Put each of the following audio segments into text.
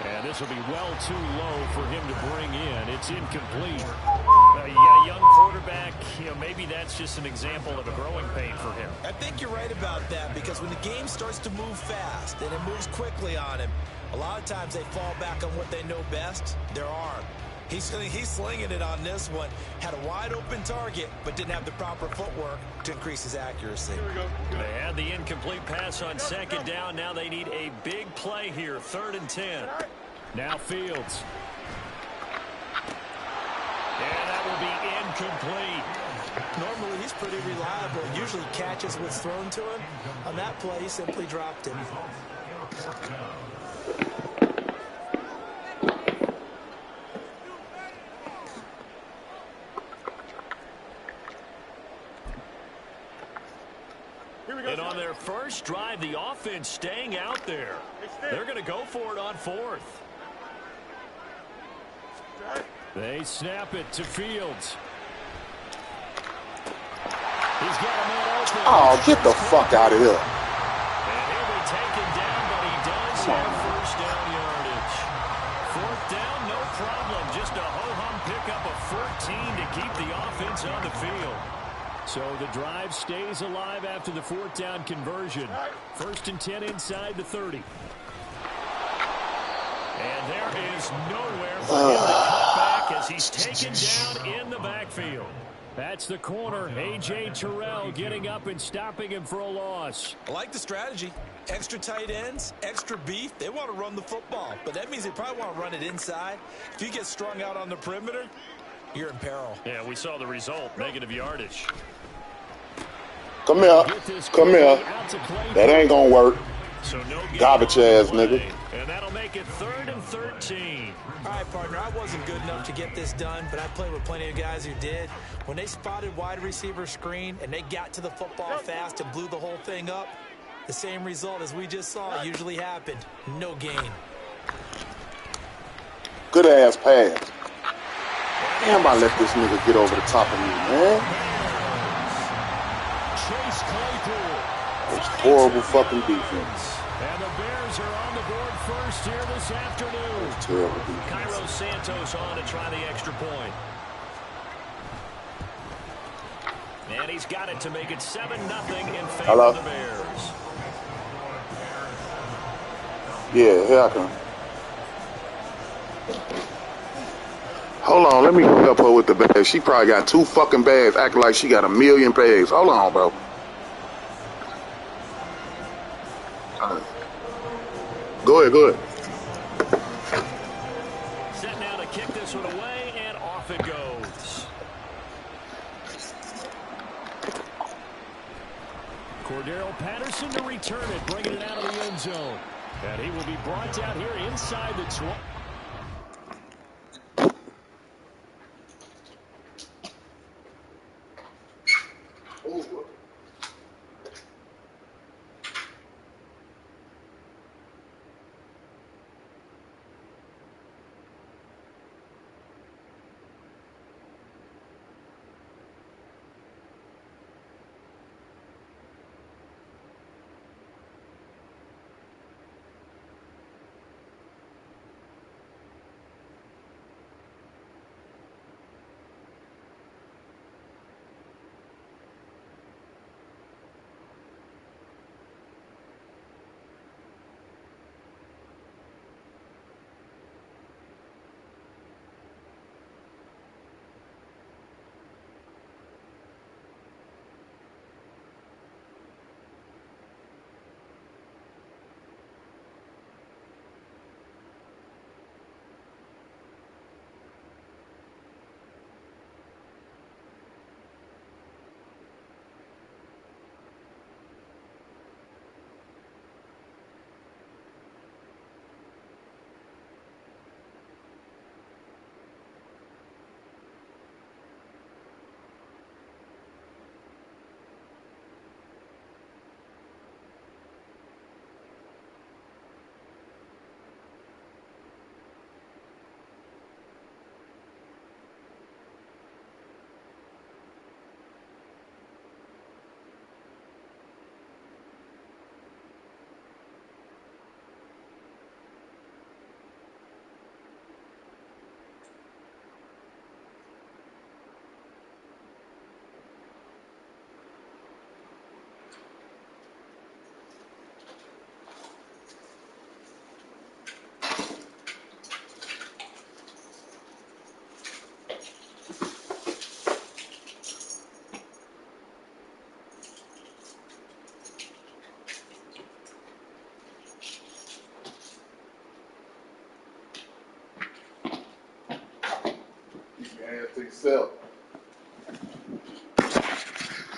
And this will be well too low for him to bring in. It's incomplete. Yeah, young quarterback, maybe that's just an example of a growing pain for him. I think you're right about that, because when the game starts to move fast and it moves quickly on him, a lot of times they fall back on what they know best, their arm. He's slinging it on this one. Had a wide open target, but didn't have the proper footwork to increase his accuracy. They had the incomplete pass on second down. Now they need a big play here, 3rd and 10. Now Fields. And that will be incomplete. Normally he's pretty reliable. Usually catches what's thrown to him. On that play, he simply dropped him. And on their first drive, the offense staying out there. They're going to go for it on 4th. They snap it to Fields. He's got a man open. Oh, get the fuck out of here. And he'll be taken down, but he does have first down yardage. 4th down, no problem. Just a ho-hum pickup of 14 to keep the offense on the field. So the drive stays alive after the 4th down conversion. 1st and 10 inside the 30. And there is nowhere for him to cut back as he's taken down in the backfield. That's the corner. A.J. Terrell getting up and stopping him for a loss. I like the strategy. Extra tight ends, extra beef. They want to run the football, but that means they probably want to run it inside. If you get strung out on the perimeter, you're in peril. Yeah, we saw the result, negative yardage. Come here. Come here. That ain't gonna work. So no garbage ass nigga. And that'll make it 3rd and 13. All right, partner, I wasn't good enough to get this done, but I played with plenty of guys who did. When they spotted wide receiver screen and they got to the football fast and blew the whole thing up, the same result as we just saw usually happened. No gain. Good ass pass. Damn, I let this nigga get over the top of me, man. It's horrible fucking defense. And the Bears are on the board first here this afternoon. Terrible defense. Cairo Santos on to try the extra point. And he's got it to make it 7-0 in favor of the Bears. Yeah, here I come. Hold on, let me help her with the bags. She probably got 2 fucking bags, acting like she got a million bags. Hold on, bro. Go ahead. Set now to kick this one away, and off it goes. Cordero Patterson to return it, bringing it out of the end zone. And he will be brought down here inside the 20.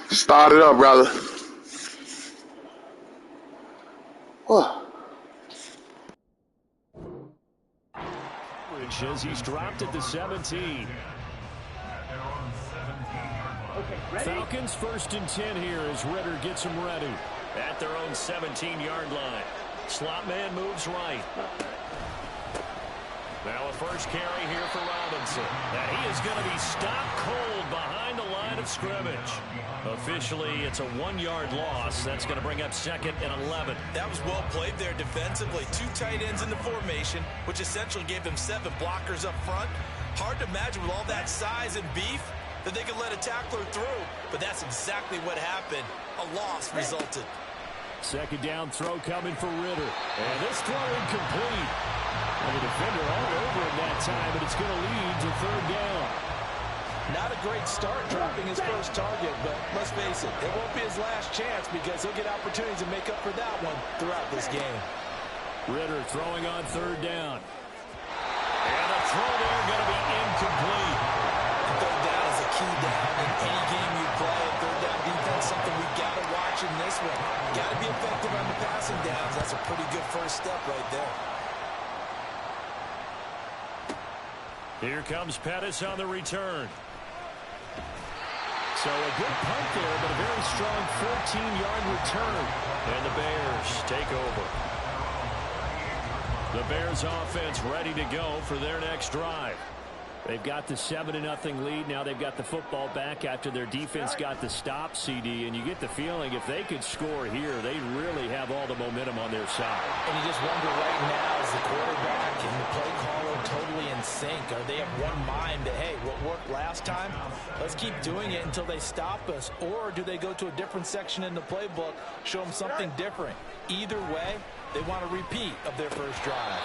Start it up, brother. As he's dropped at the 17. Falcons 1st and 10 here as Ritter gets them ready. At their own 17-yard line. Slot man moves right. Now a first carry here for Robinson. Now he is going to be stopped cold behind the line of scrimmage. Officially, it's a 1-yard loss. That's going to bring up 2nd and 11. That was well played there defensively. 2 tight ends in the formation, which essentially gave them 7 blockers up front. Hard to imagine with all that size and beef that they could let a tackler through, but that's exactly what happened. A loss resulted. 2nd down throw coming for Ritter. And this throw incomplete. And the defender all over him that time, but it's going to lead to 3rd down. Not a great start dropping his first target, but let's face it, it won't be his last chance because he'll get opportunities to make up for that one throughout this game. Ritter throwing on 3rd down. And the throw there going to be incomplete. 3rd down is a key down in any game you play. 3rd down defense, something we've got to watch in this one. Got to be effective on the passing downs. That's a pretty good first step right there. Here comes Pettis on the return. So a good punt there, but a very strong 14-yard return. And the Bears take over. The Bears offense ready to go for their next drive. They've got the 7-0 lead. Now they've got the football back after their defense got the stop, CD. And you get the feeling if they could score here, they really have all the momentum on their side. And you just wonder right now, is the quarterback and the play caller totally in sync? Are they of one mind that, hey, what worked last time, let's keep doing it until they stop us? Or do they go to a different section in the playbook, show them something different? Either way, they want a repeat of their first drive.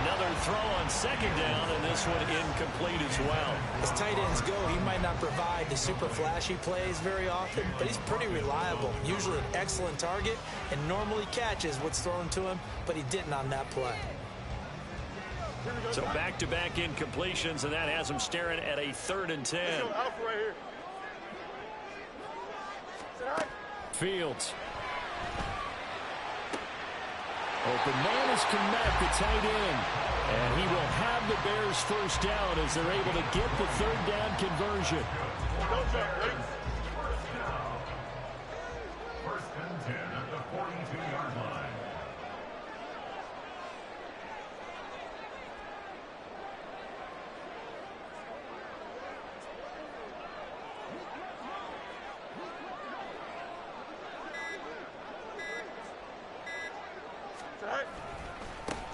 Another throw on 2nd down, and this one incomplete as well. As tight ends go, he might not provide the super flashy plays very often, but he's pretty reliable. Usually an excellent target and normally catches what's thrown to him, but he didn't on that play. So back-to-back incompletions, and that has him staring at a 3rd and 10. Fields. Open man is Kmet, the tight end. And he will have the Bears first down as they're able to get the 3rd down conversion. First and 10 at the 42-yard line.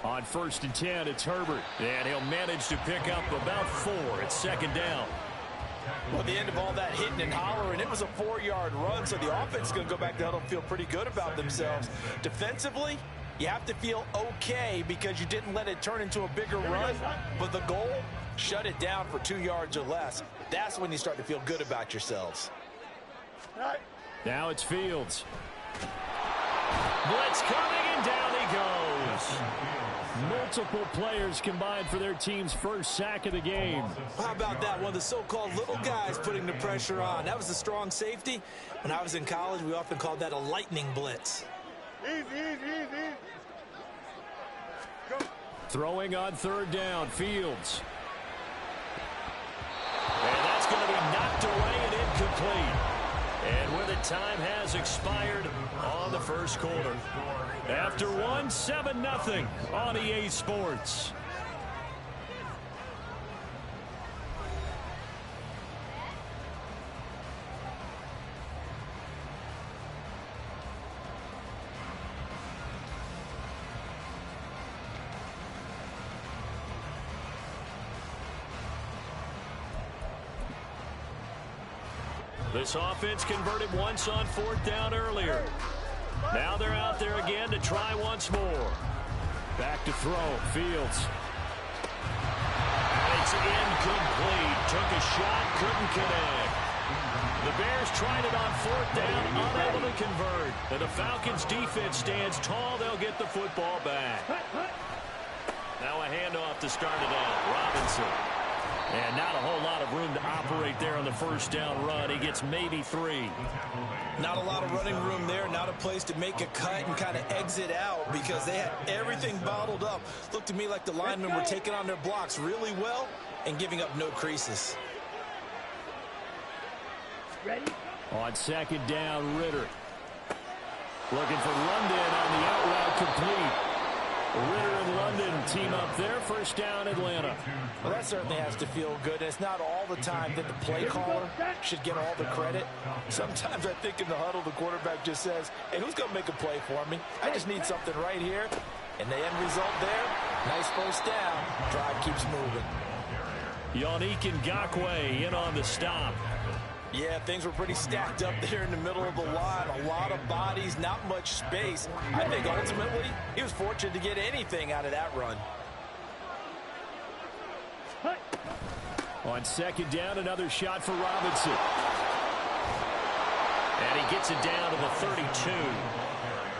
On 1st and 10, it's Herbert. And he'll manage to pick up about 4. It's 2nd down. Well, at the end of all that hitting and hollering, it was a 4-yard run, so the offense is going to go back down and feel pretty good about themselves. Defensively, you have to feel okay because you didn't let it turn into a bigger run, but the goal, shut it down for 2 yards or less. That's when you start to feel good about yourselves. Now it's Fields. Blitz coming, and down he goes. Multiple players combined for their team's first sack of the game. How about that? One of the so-called little guys putting the pressure on. That was a strong safety. When I was in college, we often called that a lightning blitz. Easy. Go. Throwing on 3rd down, Fields. And that's going to be knocked away and incomplete. And where the time has expired on the first quarter. After one, 7-0 on EA Sports. This offense converted once on 4th down earlier. Now they're out there again to try once more. Back to throw, Fields. It's incomplete. Took a shot, couldn't connect. The Bears tried it on 4th down, unable to convert. And the Falcons defense stands tall. They'll get the football back. Now a handoff to start it out. Robinson. And not a whole lot of room to operate there on the first down run. He gets maybe 3. Not a lot of running room there. Not a place to make a cut and kind of exit out because they had everything bottled up. Looked to me like the linemen were taking on their blocks really well and giving up no creases. Ready? On second down, Ritter. Looking for London on the out route complete. Ritter and London team up there. First down, Atlanta. Well, that certainly has to feel good. It's not all the time that the play caller should get all the credit. Sometimes I think in the huddle, the quarterback just says, hey, who's going to make a play for me? I just need something right here. And the end result there, nice first down. Drive keeps moving. Yannick Ngakoue in on the stop. Yeah, things were pretty stacked up there in the middle of the line. A lot of bodies, not much space. I think ultimately he was fortunate to get anything out of that run. On second down, another shot for Robinson. And he gets it down to the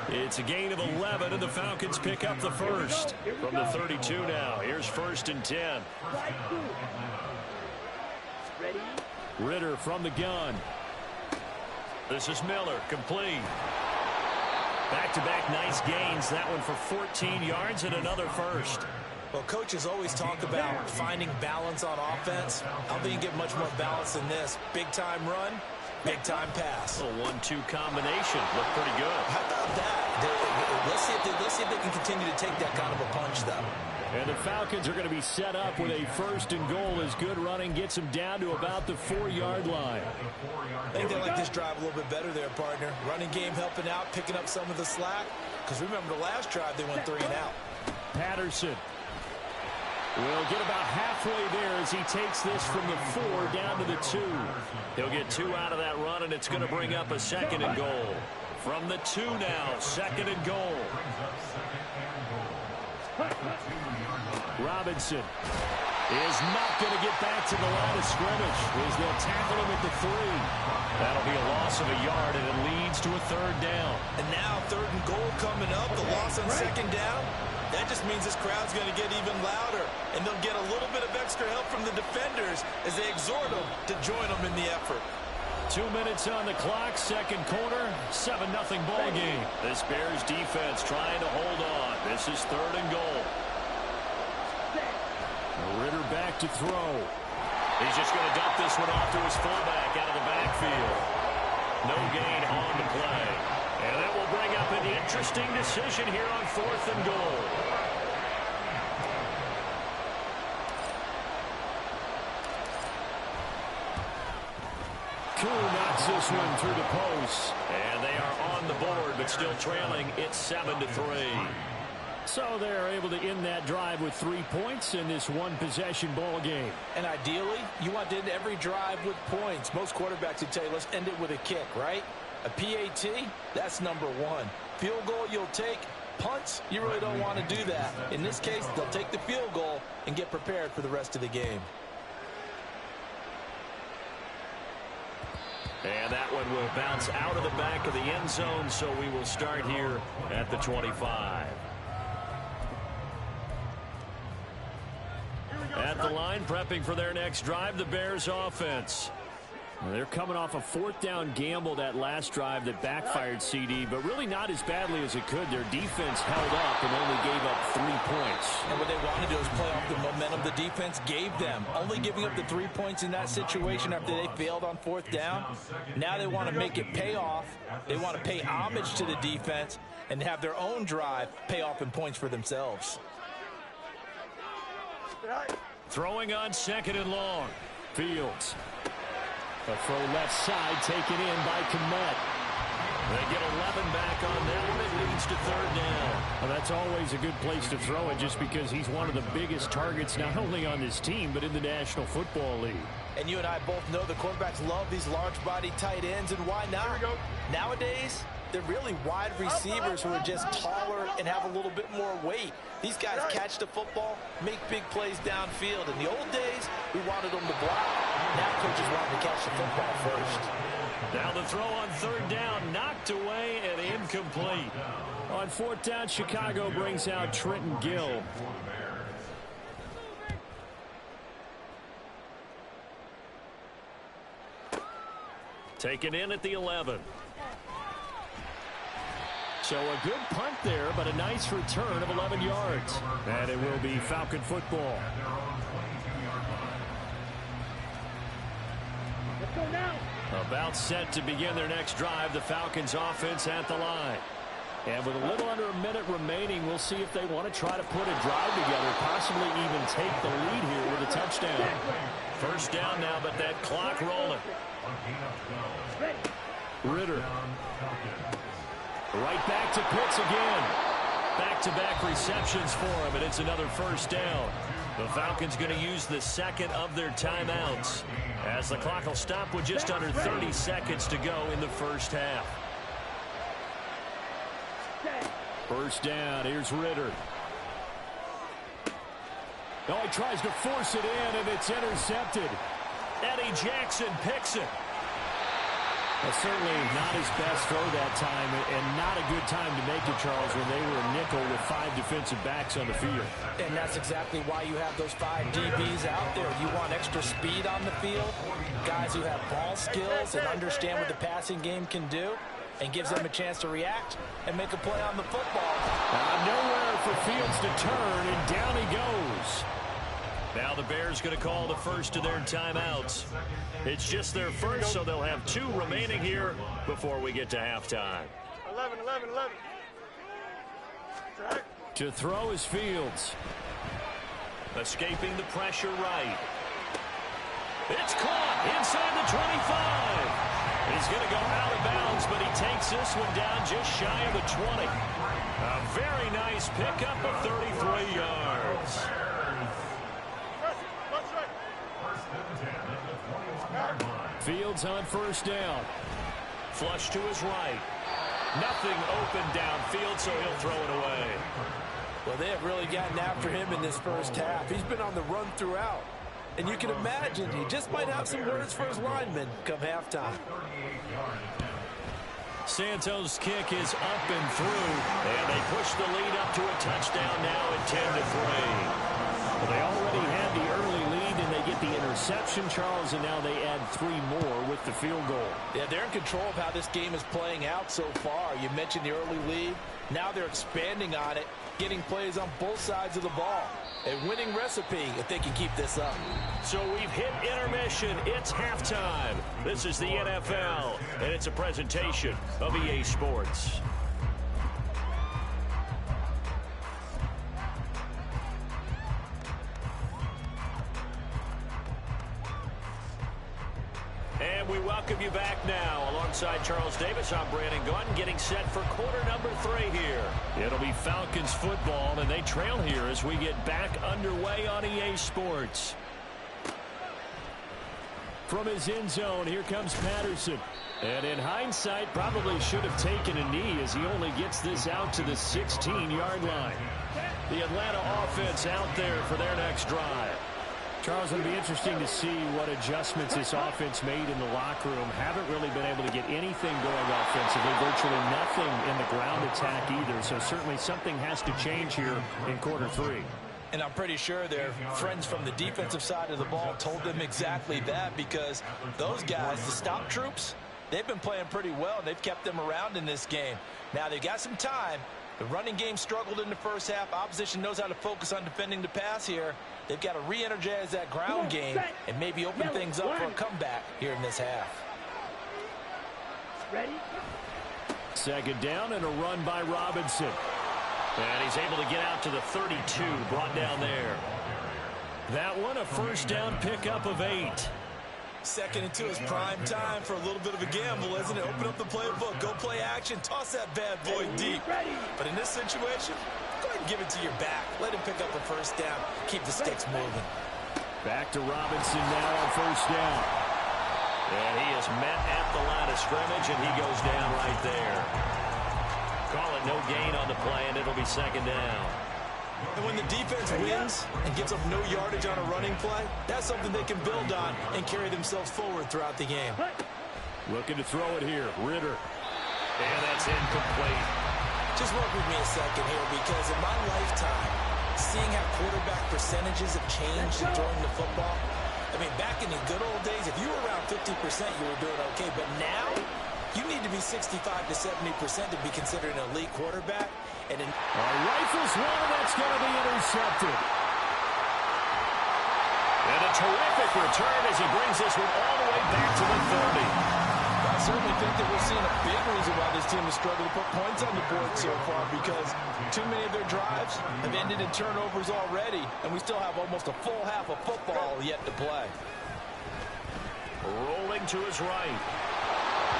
32. It's a gain of 11, and the Falcons pick up the first. From the 32 now, here's 1st and 10. Ready? Ritter from the gun. This is Miller, complete. Back-to-back nice gains. That one for 14 yards and another first. Well, coaches always talk about finding balance on offense. I don't think you get much more balance than this. Big-time run, big-time pass. A 1-2 combination. Looked pretty good. How about that? Let's see if they can continue to take that kind of a punch, though. And the Falcons are going to be set up with a 1st and goal as good running gets them down to about the 4-yard line. I think they like this drive a little bit better there, partner. Running game helping out, picking up some of the slack. Because remember, the last drive, they went 3 and out. Patterson will get about halfway there as he takes this from the 4 down to the 2. He'll get 2 out of that run, and it's going to bring up a 2nd and goal. From the 2 now, 2nd and goal. Robinson is not going to get back to the line of scrimmage as they'll tackle him at the 3. That'll be a loss of a yard, and it leads to a 3rd down. And now 3rd and goal coming up, the loss on 2nd down. That just means this crowd's going to get even louder, and they'll get a little bit of extra help from the defenders as they exhort them to join them in the effort. 2 minutes on the clock, 2nd quarter, 7-0 ball game. This Bears defense trying to hold on. This is 3rd and goal. Ritter back to throw. He's just going to dump this one off to his fullback out of the backfield. No gain on the play. And that will bring up an interesting decision here on 4th and goal. Koo knocks this one through the post. And they are on the board, but still trailing. It's 7-3. So they're able to end that drive with 3 points in this one-possession ball game. And ideally, you want to end every drive with points. Most quarterbacks would tell you, let's end it with a kick, right? A PAT, that's number 1. Field goal you'll take. Punts, you really don't want to do that. In this case, they'll take the field goal and get prepared for the rest of the game. And that one will bounce out of the back of the end zone, so we will start here at the 25. At the line, prepping for their next drive, the Bears offense. They're coming off a 4th down gamble that last drive that backfired, CD, but really not as badly as it could. Their defense held up and only gave up 3 points. And what they want to do is play off the momentum the defense gave them. Only giving up the 3 points in that situation after they failed on 4th down. Now they want to make it pay off. They want to pay homage to the defense and have their own drive pay off in points for themselves. Throwing on 2nd and long. Fields. A throw left side taken in by Kmet. They get 11 back on that one. It leads to 3rd down. Well, that's always a good place to throw it just because he's one of the biggest targets not only on this team but in the National Football League. And you and I both know the quarterbacks love these large-body tight ends, and why not? Nowadays, they're really wide receivers who are just taller and have a little bit more weight. These guys catch the football, make big plays downfield. In the old days, we wanted them to block. Now coaches want them to catch the football first. Now the throw on 3rd down, knocked away and incomplete. On 4th down, Chicago brings out Trenton Gill. Taken in at the 11. So a good punt there, but a nice return of 11 yards. And it will be Falcon football. About set to begin their next drive, the Falcons offense at the line. And with a little under a minute remaining, we'll see if they want to try to put a drive together, possibly even take the lead here with a touchdown. First down now, but that clock rolling. Ritter. Right back to Pitts again. Back-to-back receptions for him, and it's another first down. The Falcons going to use the second of their timeouts, as the clock will stop with just under 30 seconds to go in the first half. First down, here's Ritter. Oh, he tries to force it in, and it's intercepted. Eddie Jackson picks it. Well, certainly not his best throw that time, and not a good time to make it, Charles, when they were a nickel with 5 defensive backs on the field. And that's exactly why you have those 5 DBs out there. You want extra speed on the field, guys who have ball skills and understand what the passing game can do, and gives them a chance to react and make a play on the football. Nowhere for Fields to turn, and down he goes. Now the Bears going to call the first of their timeouts. It's just their first, so they'll have 2 remaining here before we get to halftime. 11. To throw is Fields. Escaping the pressure right. It's caught inside the 25. He's going to go out of bounds, but he takes this one down just shy of the 20. A very nice pickup of 33 yards. Fields on first down. Flush to his right. Nothing open downfield, so he'll throw it away. Well, they have really gotten after him in this first half. He's been on the run throughout. And you can imagine he just might have some words for his linemen come halftime. Santos' kick is up and through, and they push the lead up to a touchdown now at 10-3. Well, they already had the early lead, and they get the interception, Charles, and now they add 3 more with the field goal. Yeah, they're in control of how this game is playing out so far. You mentioned the early lead. Now they're expanding on it, getting plays on both sides of the ball. A winning recipe if they can keep this up. So we've hit intermission. It's halftime. This is the NFL, and it's a presentation of EA Sports. And we welcome you back now. Alongside Charles Davis, I'm Brandon Gunn, getting set for quarter number 3 here. It'll be Falcons football, and they trail here as we get back underway on EA Sports. From his end zone, here comes Patterson. And in hindsight, probably should have taken a knee as he only gets this out to the 16-yard line. The Atlanta offense out there for their next drive. Charles, it'll be interesting to see what adjustments this offense made in the locker room. Haven't really been able to get anything going offensively, virtually nothing in the ground attack either. So certainly something has to change here in quarter 3. And I'm pretty sure their friends from the defensive side of the ball told them exactly that, because those guys, the stop troops, they've been playing pretty well, and they've kept them around in this game. Now they've got some time. The running game struggled in the first half. Opposition knows how to focus on defending the pass here. They've got to re-energize that ground game and maybe open things up for a comeback here in this half. Ready? Second down and a run by Robinson. And he's able to get out to the 32, brought down there. That one, a first down pickup of 8. Second into his prime time for a little bit of a gamble, isn't it? Open up the playbook, go play action, toss that bad boy deep. But in this situation, go ahead and give it to your back. Let him pick up a first down. Keep the sticks moving. Back to Robinson now on first down. And he is met at the line of scrimmage, and he goes down right there. Call it no gain on the play, and it'll be second down. And when the defense wins and gives up no yardage on a running play, that's something they can build on and carry themselves forward throughout the game. Looking to throw it here, Ritter. And that's incomplete. Just work with me a second here, because in my lifetime, seeing how quarterback percentages have changed in throwing the football, I mean, back in the good old days, if you were around 50%, you were doing okay. But now, you need to be 65 to 70% to be considered an elite quarterback. And rifles one, and that's going to be intercepted. And a terrific return as he brings this one all the way back to the 30. I certainly think that we're seeing a big reason why this team has struggled to put points on the board so far, because too many of their drives have ended in turnovers already, and we still have almost a full half of football yet to play. Rolling to his right.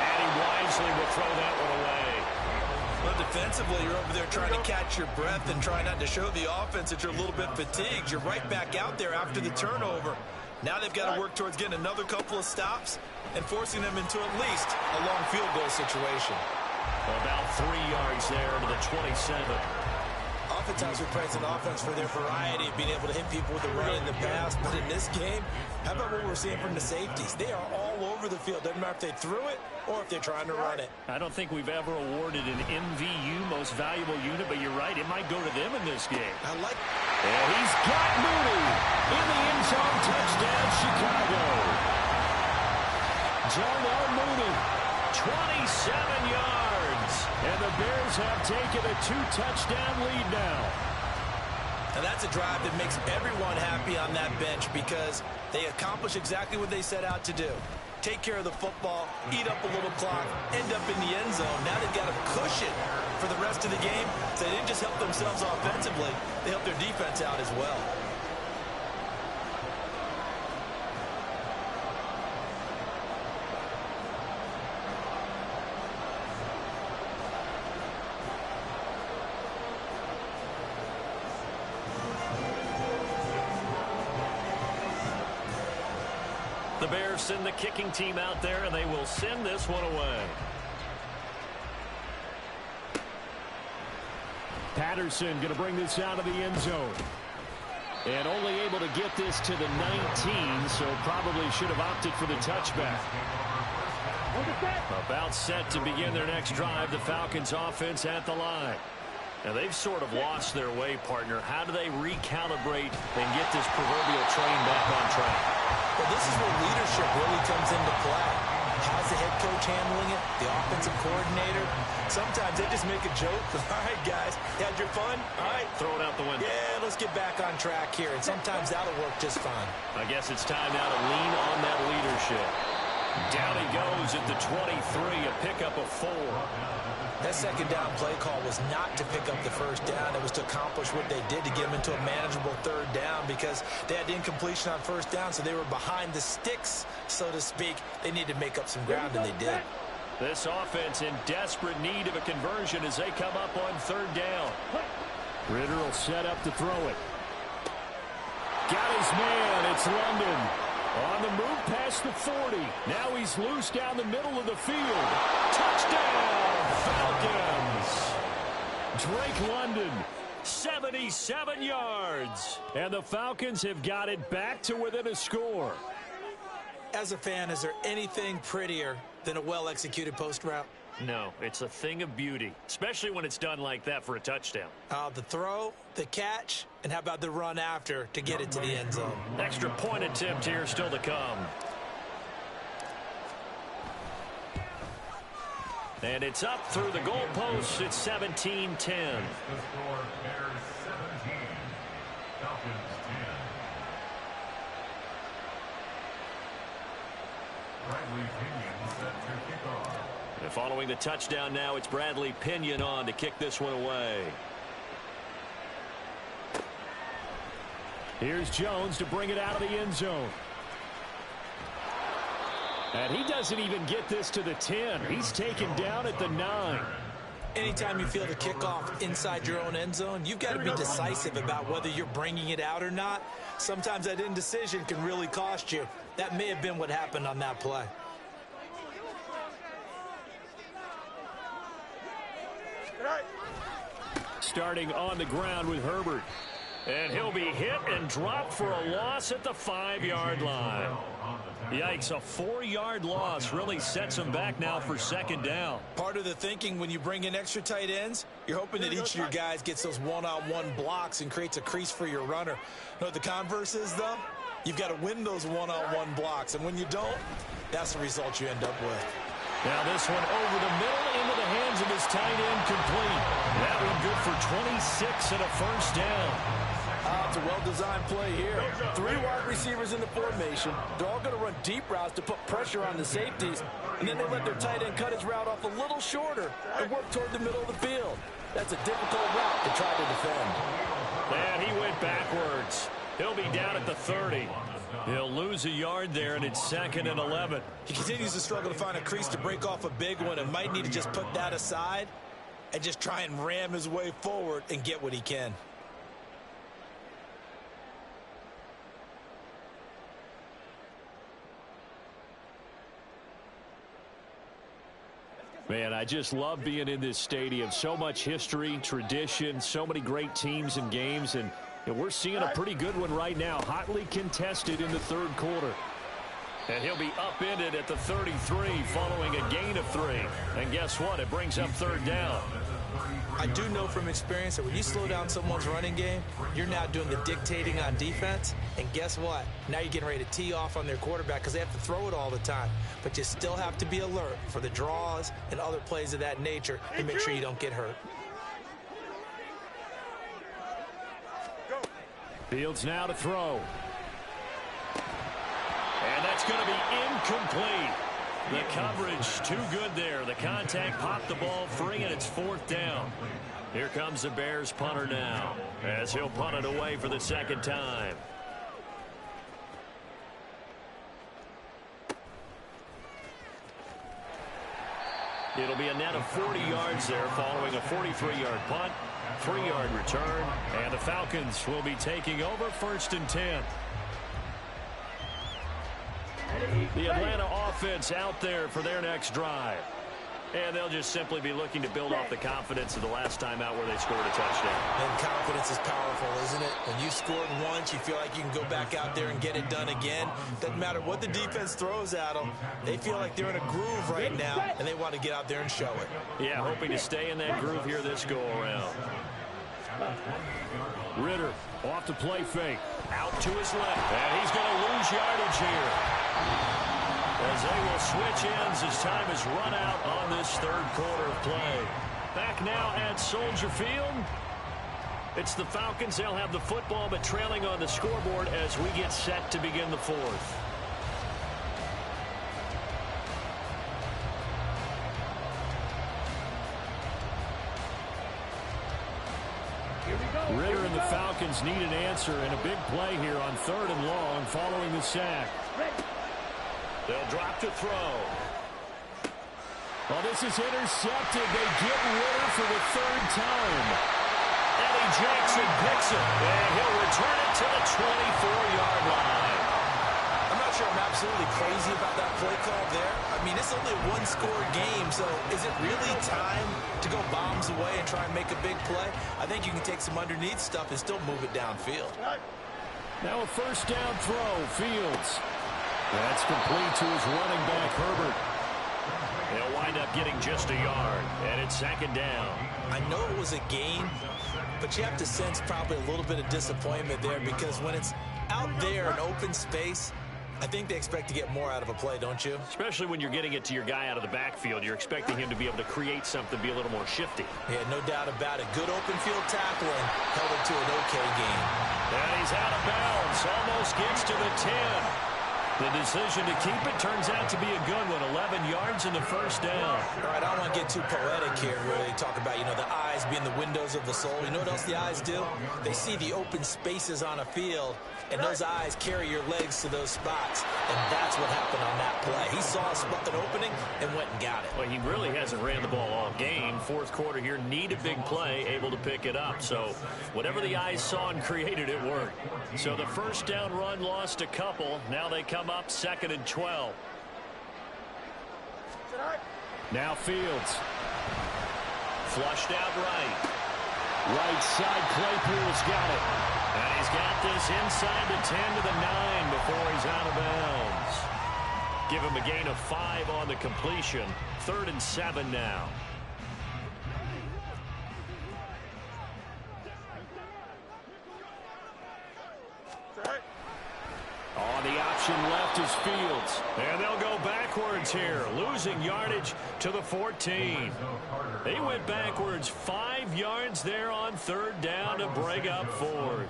And he wisely will throw that one away. Well, defensively, you're over there trying to catch your breath and try not to show the offense that you're a little bit fatigued. You're right back out there after the turnover. Now they've got to work towards getting another couple of stops and forcing them into at least a long field goal situation. About 3 yards there to the 27. Oftentimes we praise an offense for their variety of being able to hit people with the run in the pass, but in this game, how about what we're seeing from the safeties? They are all over the field. Doesn't matter if they threw it or if they're trying to run it. I don't think we've ever awarded an MVU, most valuable unit, but you're right, it might go to them in this game. And he's got Mooney in the end zone. Touchdown, Chicago. Darnell Mooney, 27 yards. And the Bears have taken a 2-touchdown lead now. And that's a drive that makes everyone happy on that bench because they accomplish exactly what they set out to do. Take care of the football, eat up a little clock, end up in the end zone. Now they've got a cushion for the rest of the game. So they didn't just help themselves offensively, they helped their defense out as well. The Bears send the kicking team out there, and they will send this one away. Patterson going to bring this out of the end zone. And only able to get this to the 19, so probably should have opted for the touchback. About set to begin their next drive, the Falcons offense at the line. Now, they've sort of lost their way, partner. How do they recalibrate and get this proverbial train back on track? Well, this is where leadership really comes into play. How's the head coach handling it? The offensive coordinator? Sometimes they just make a joke. All right, guys, you had your fun? All right. Throw it out the window. Yeah, let's get back on track here. And sometimes that'll work just fine. I guess it's time now to lean on that leadership. Down he goes at the 23, a pickup of 4. That second down play call was not to pick up the first down. It was to accomplish what they did to get them into a manageable third down because they had incompletion on first down, so they were behind the sticks, so to speak. They needed to make up some ground, and they did. This offense in desperate need of a conversion as they come up on third down. Ritter will set up to throw it. Got his man. It's London. On the move past the 40. Now he's loose down the middle of the field. Touchdown, Falcons. Drake London, 77 yards. And the Falcons have got it back to within a score. As a fan, is there anything prettier than a well-executed post route? No, it's a thing of beauty, especially when it's done like that for a touchdown. The throw, the catch, and how about the run after to get it to the end zone? Extra point attempt here still to come. And it's up through the goalposts. It's 17-10. The score, Bears 17, Falcons 10. Bradley Pinion set to kick off. And following the touchdown now, it's Bradley Pinion on to kick this one away. Here's Jones to bring it out of the end zone. And he doesn't even get this to the 10. He's taken down at the 9. Anytime you feel the kickoff inside your own end zone, you've got to be decisive about whether you're bringing it out or not. Sometimes that indecision can really cost you. That may have been what happened on that play. Starting on the ground with Herbert. And he'll be hit and dropped for a loss at the 5-yard line. Yikes, a 4-yard loss really sets him back now for second down. Part of the thinking when you bring in extra tight ends, you're hoping that each of your guys gets those one-on-one blocks and creates a crease for your runner. You know what the converse is, though? You've got to win those one-on-one blocks, and when you don't, that's the result you end up with. Now this one over the middle into the hands of his tight end, complete. That one good for 26 and a first down. It's a well-designed play here. 3 wide receivers in the formation. They're all going to run deep routes to put pressure on the safeties, and then they let their tight end cut his route off a little shorter and work toward the middle of the field. That's a difficult route to try to defend. And he went backwards. He'll be down at the 30. He'll lose a yard there, and it's 2nd and 11. He continues to struggle to find a crease to break off a big one and might need to just put that aside and just try and ram his way forward and get what he can. Man, I just love being in this stadium. So much history, tradition, so many great teams and games, and we're seeing a pretty good one right now, hotly contested in the 3rd quarter. And he'll be upended at the 33 following a gain of 3. And guess what? It brings up 3rd down. I do know from experience that when you slow down someone's running game, you're now doing the dictating on defense. And guess what? Now you're getting ready to tee off on their quarterback because they have to throw it all the time. But you still have to be alert for the draws and other plays of that nature to make sure you don't get hurt. Fields now to throw. And that's going to be incomplete. The coverage too good there. The contact popped the ball free, and it's 4th down. Here comes the Bears punter now as he'll punt it away for the 2nd time. It'll be a net of 40 yards there following a 43-yard punt, 3-yard return, and the Falcons will be taking over 1st and 10. The Atlanta offense out there for their next drive. And they'll just simply be looking to build off the confidence of the last time out where they scored a touchdown. And confidence is powerful, isn't it? When you scored once, you feel like you can go back out there and get it done again. Doesn't matter what the defense throws at them. They feel like they're in a groove right now, and they want to get out there and show it. Yeah, hoping to stay in that groove here this go-around. Ritter off the play fake. Out to his left, and he's going to lose yardage here. As they will switch ends as time is run out on this 3rd quarter of play. Back now at Soldier Field. It's the Falcons. They'll have the football, but trailing on the scoreboard as we get set to begin the 4th. Ritter and the Falcons need an answer and a big play here on 3rd and long following the sack. They'll drop to throw. Well, this is intercepted. They get Ritter for the 3rd time. Eddie Jackson picks it, and he'll return it to the 24-yard line. I'm not sure I'm absolutely crazy about that play call there. I mean, it's only a 1-score game, so is it really time to go bombs away and try and make a big play? I think you can take some underneath stuff and still move it downfield. Now a 1st down throw. Fields. That's complete to his running back, Herbert. They'll wind up getting just a yard, and it's 2nd down. I know it was a gain, but you have to sense probably a little bit of disappointment there because when it's out there in open space, I think they expect to get more out of a play, don't you? Especially when you're getting it to your guy out of the backfield. You're expecting him to be able to create something, be a little more shifty. Yeah, no doubt about it. Good open field tackling held it to an okay game. And he's out of bounds. Almost gets to the 10. The decision to keep it turns out to be a good one. 11 yards in the 1st down. All right, I don't want to get too poetic here, really. Talk about, the eyes being the windows of the soul. You know what else the eyes do? They see the open spaces on a field, and those eyes carry your legs to those spots. And that's what happened on that play. He saw an opening and went and got it. Well, he really hasn't ran the ball all game. 4th quarter here, need a big play, able to pick it up. So whatever the eyes saw and created, it worked. So the 1st down run lost a couple. Now they come up 2nd and 12. Now Fields. Flushed out right. Right side, Claypool's got it. And he's got this inside the 10 to the 9 before he's out of bounds. Give him a gain of 5 on the completion. 3rd and 7 now. On the option left is Fields. And they'll go backwards here, losing yardage to the 14. They went backwards 5 yards there on 3rd down to bring up 4th.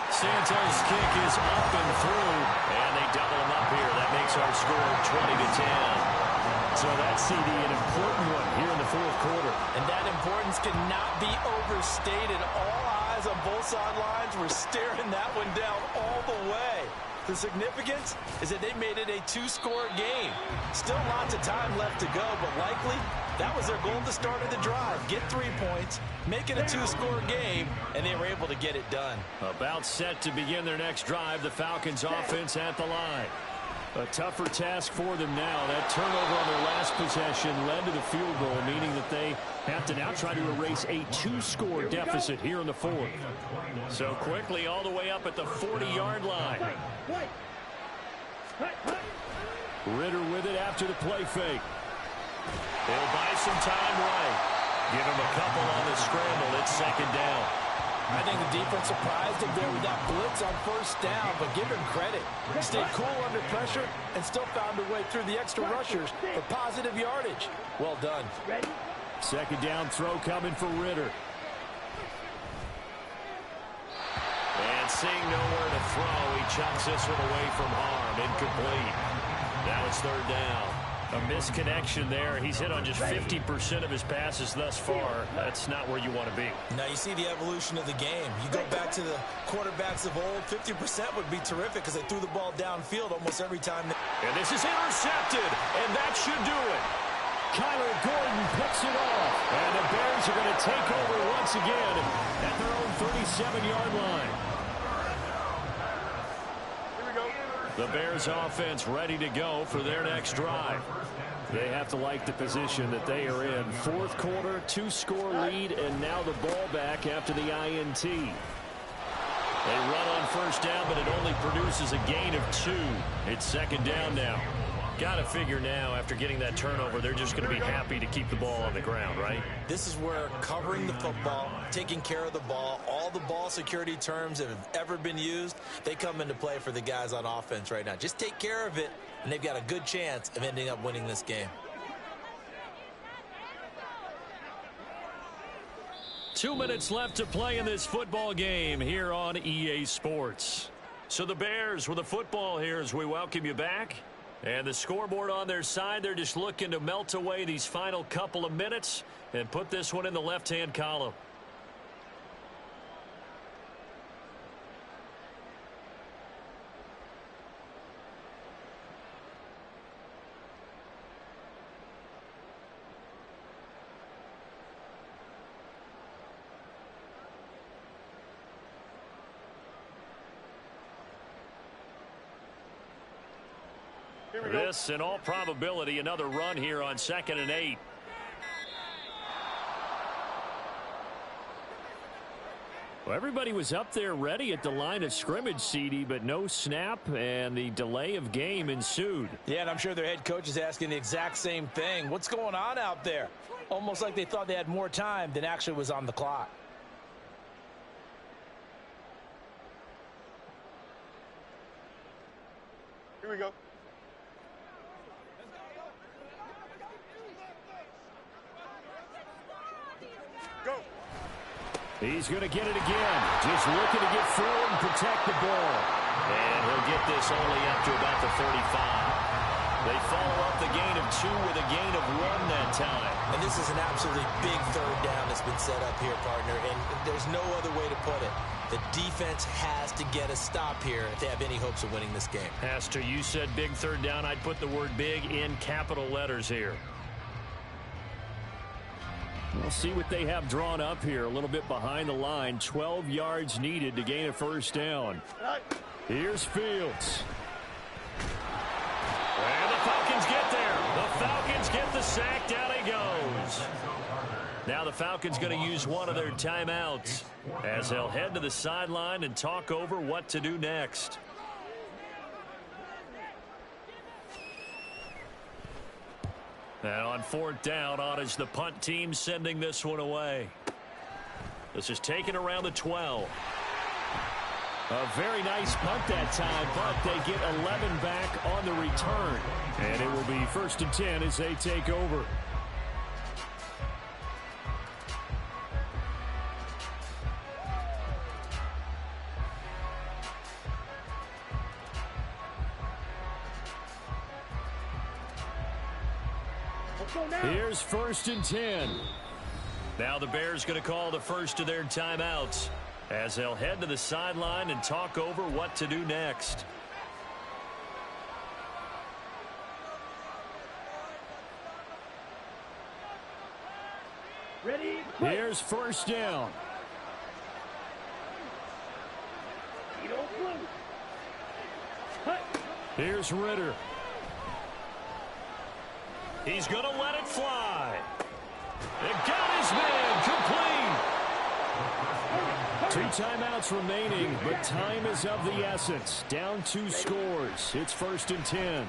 Santos' kick is up and through, and they double him up here. That makes our score 20-10. So that's, CD, an important one here in the 4th quarter. And that importance cannot be overstated. All eyes on both sidelines were staring that one down all the way. The significance is that they made it a 2-score game. Still lots of time left to go, but likely that was their goal at the start of the drive. Get 3 points, make it a 2-score game, and they were able to get it done. About set to begin their next drive, the Falcons offense at the line. A tougher task for them now. That turnover on their last possession led to the field goal, meaning that they have to now try to erase a 2-score deficit here in the 4th. So quickly all the way up at the 40-yard line. Ritter with it after the play fake. They'll buy some time right. Give him a couple on the scramble. It's 2nd down. I think the defense surprised him there with that blitz on 1st down, but give him credit. He stayed cool under pressure and still found a way through the extra rushers for positive yardage. Well done. 2nd down throw coming for Ritter. And seeing nowhere to throw, he chucks this one away from harm. Incomplete. Now it's 3rd down. A misconnection there. He's hit on just 50% of his passes thus far. That's not where you want to be. Now you see the evolution of the game. You go back to the quarterbacks of old, 50% would be terrific because they threw the ball downfield almost every time. And this is intercepted, and that should do it. Kyler Gordon picks it off. And the Bears are going to take over once again at their own 37-yard line. The Bears offense ready to go for their next drive. They have to like the position that they are in. 4th quarter, 2-score lead, and now the ball back after the INT. They run on 1st down, but it only produces a gain of 2. It's 2nd down now. Got to figure now, after getting that turnover, they're just going to be happy to keep the ball on the ground, right? This is where covering the football, taking care of the ball, all the ball security terms that have ever been used, they come into play for the guys on offense right now. Just take care of it, and they've got a good chance of ending up winning this game. 2 minutes left to play in this football game here on EA Sports. So the Bears with the football here as we welcome you back. And the scoreboard on their side, they're just looking to melt away these final couple of minutes and put this one in the left-hand column. This, in all probability, another run here on 2nd and 8. Well, everybody was up there ready at the line of scrimmage, CD, but no snap, and the delay of game ensued. Yeah, and I'm sure their head coach is asking the exact same thing. What's going on out there? Almost like they thought they had more time than actually was on the clock. Here we go. He's going to get it again. Just looking to get forward and protect the ball. And he'll get this only up to about the 35. They follow up the gain of 2 with a gain of 1 that time. And this is an absolutely big 3rd down that's been set up here, partner. And there's no other way to put it. The defense has to get a stop here if they have any hopes of winning this game. Pastor, you said big 3rd down. I'd put the word big in capital letters here. We'll see what they have drawn up here. A little bit behind the line. 12 yards needed to gain a 1st down. Here's Fields. And the Falcons get there. The Falcons get the sack. Down he goes. Now the Falcons going to use one of their timeouts as they'll head to the sideline and talk over what to do next. And on 4th down, on is the punt team sending this one away. This is taken around the 12. A very nice punt that time, but they get 11 back on the return. And it will be 1st and 10 as they take over. Here's 1st and 10. Now the Bears going to call the first of their timeouts as they'll head to the sideline and talk over what to do next. Ready? Here's 1st down. Here's Ritter. He's going to let it fly. It got his man complete. 2 timeouts remaining, but time is of the essence. Down 2 scores. It's 1st and 10.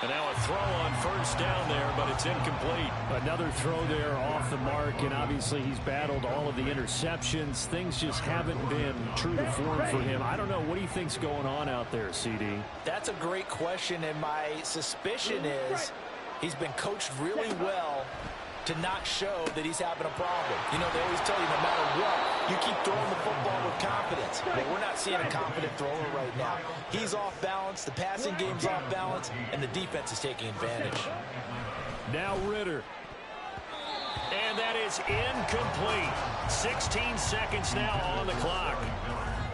And now a throw on 1st down there, but it's incomplete. Another throw there off the mark, and obviously he's battled all of the interceptions. Things just haven't been true to form for him. I don't know. What do you think's going on out there, CD? That's a great question, and my suspicion is he's been coached really well to not show that he's having a problem. You know, they always tell you no matter what, you keep throwing the football with confidence. But we're not seeing a confident thrower right now. He's off balance, the passing game's off balance, and the defense is taking advantage. Now Ritter. And that is incomplete. 16 seconds now on the clock.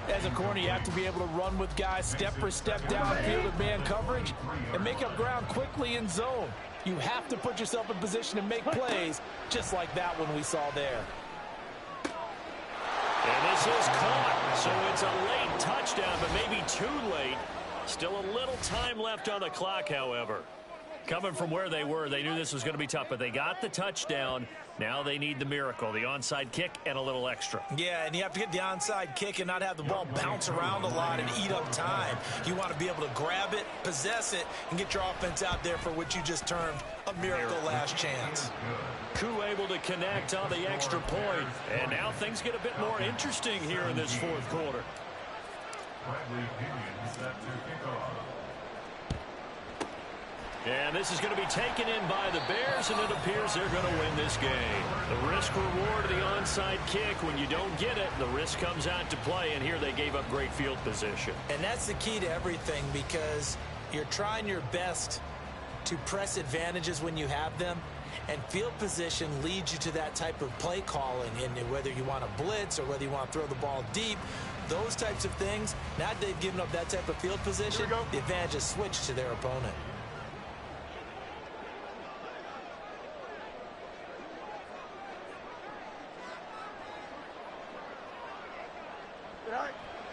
As a corner, you have to be able to run with guys step for step downfield with man coverage and make up ground quickly in zone. You have to put yourself in position to make plays, just like that one we saw there. And this is caught, so it's a late touchdown, but maybe too late. Still a little time left on the clock, however. Coming from where they were, they knew this was going to be tough, but they got the touchdown. Now they need the miracle, the onside kick and a little extra. Yeah, and you have to get the onside kick and not have the ball bounce around a lot and eat up time. You want to be able to grab it, possess it, and get your offense out there for what you just termed a miracle last chance. Koo able to connect on the extra point. And now things get a bit more interesting here in this 4th quarter. Bradley Pinion set to kick off. And this is going to be taken in by the Bears, and it appears they're going to win this game. The risk-reward of the onside kick, when you don't get it, the risk comes out to play, and here they gave up great field position. And that's the key to everything, because you're trying your best to press advantages when you have them, and field position leads you to that type of play calling, and whether you want to blitz or whether you want to throw the ball deep, those types of things, now that they've given up that type of field position, the advantage is switched to their opponent.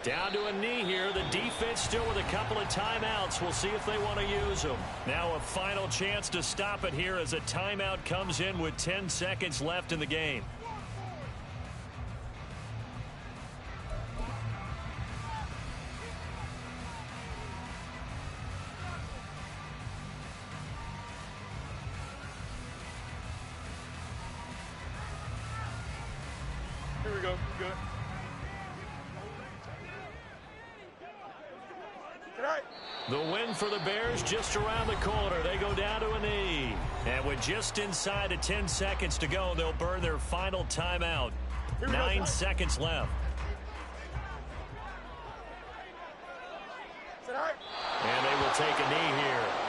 Down to a knee here. The defense still with a couple of timeouts. We'll see if they want to use them. Now a final chance to stop it here as a timeout comes in with 10 seconds left in the game. Here we go. Good. The win for the Bears just around the corner. They go down to a knee. And with just inside of 10 seconds to go, they'll burn their final timeout. 9 seconds left. And they will take a knee here.